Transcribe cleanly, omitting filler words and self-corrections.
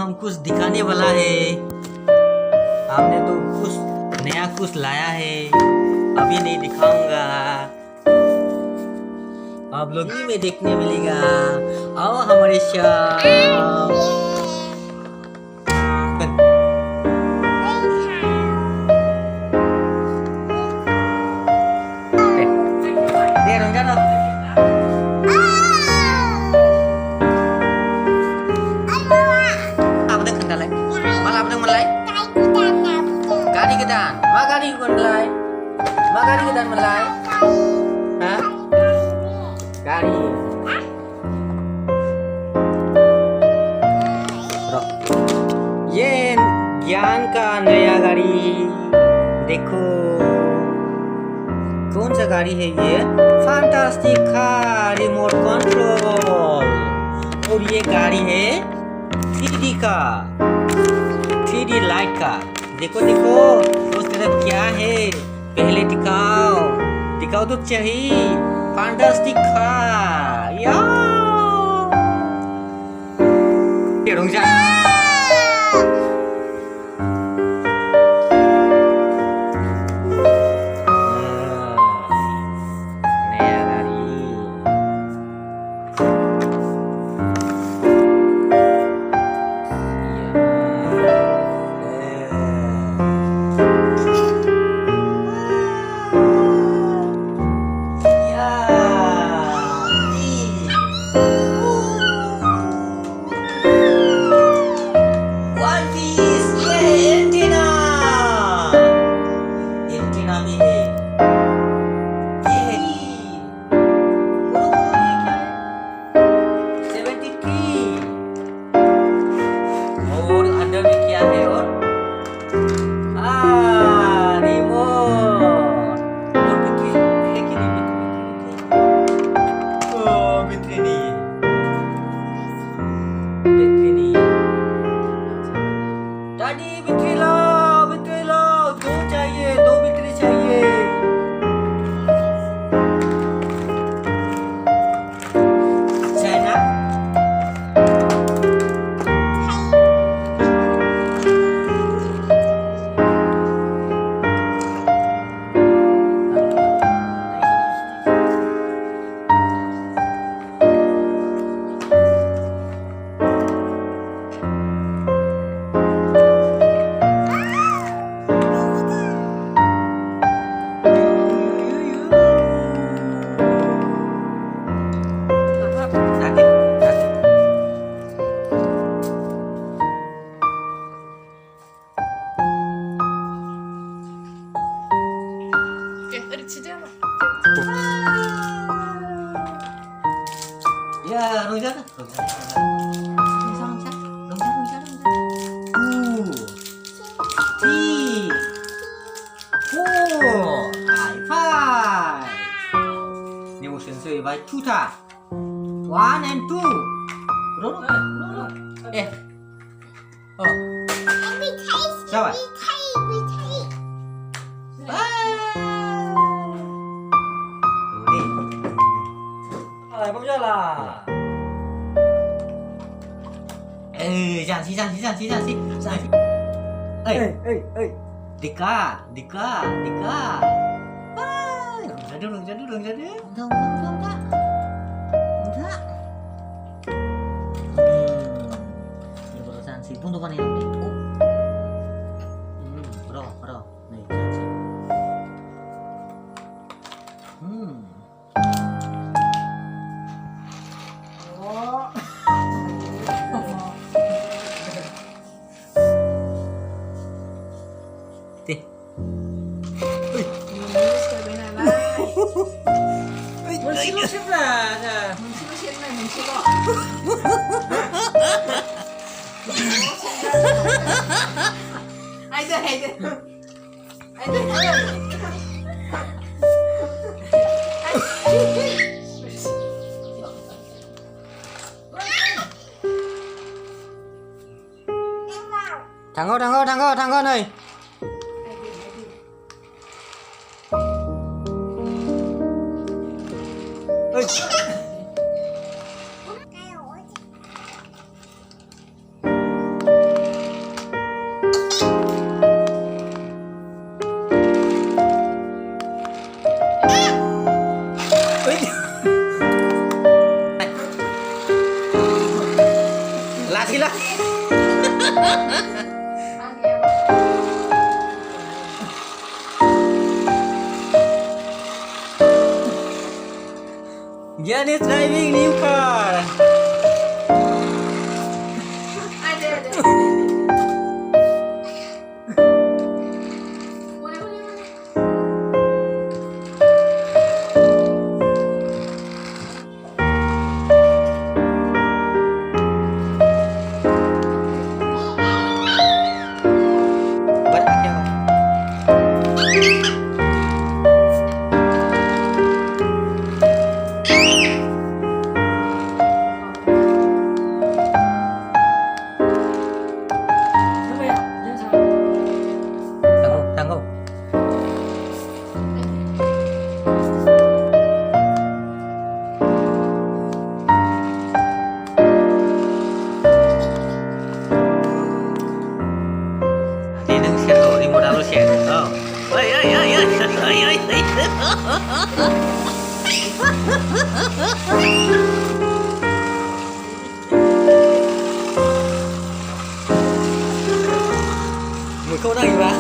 हम कुछ दिखाने वाला है। हमने तो कुछ नया कुछ लाया है, अभी नहीं दिखाऊंगा, आप लोग ही में देखने मिलेगा। आओ हमारे साथ। Deh, dong jatuh. Apa tuh kendala? Malah apa tuh melai? Gadi gedan. Ma gadi bukan melai. Ma gadi gedan melai. Hah? Gadi. Bro. ये ज्ञान का नया गाड़ी देखो। कौन सा गाड़ी है ये? Fantastic car remote control. और ये गाड़ी है 3D का, 3D लाइट का। देखो देखो उस तरफ क्या है, पहले दिखाओ, दिखाओ तो चाहिए। फैंटास्टिक कार या रुक जा। Ya, Rojak. By two ta, 1 and 2. Oh. Sao vậy? Rồi, bông ra là. Jangan sih. Dika. Enggak. Ini berusaha sih, untuk mana ini? Bro. Nih, jangan. Teh. Thằng con ơi. Jan is driving new car. Tangguh. Đi đứng xe thổ đi một đám xe không? Ơi ơi ơi ơi ơi ơi Mùi câu này mà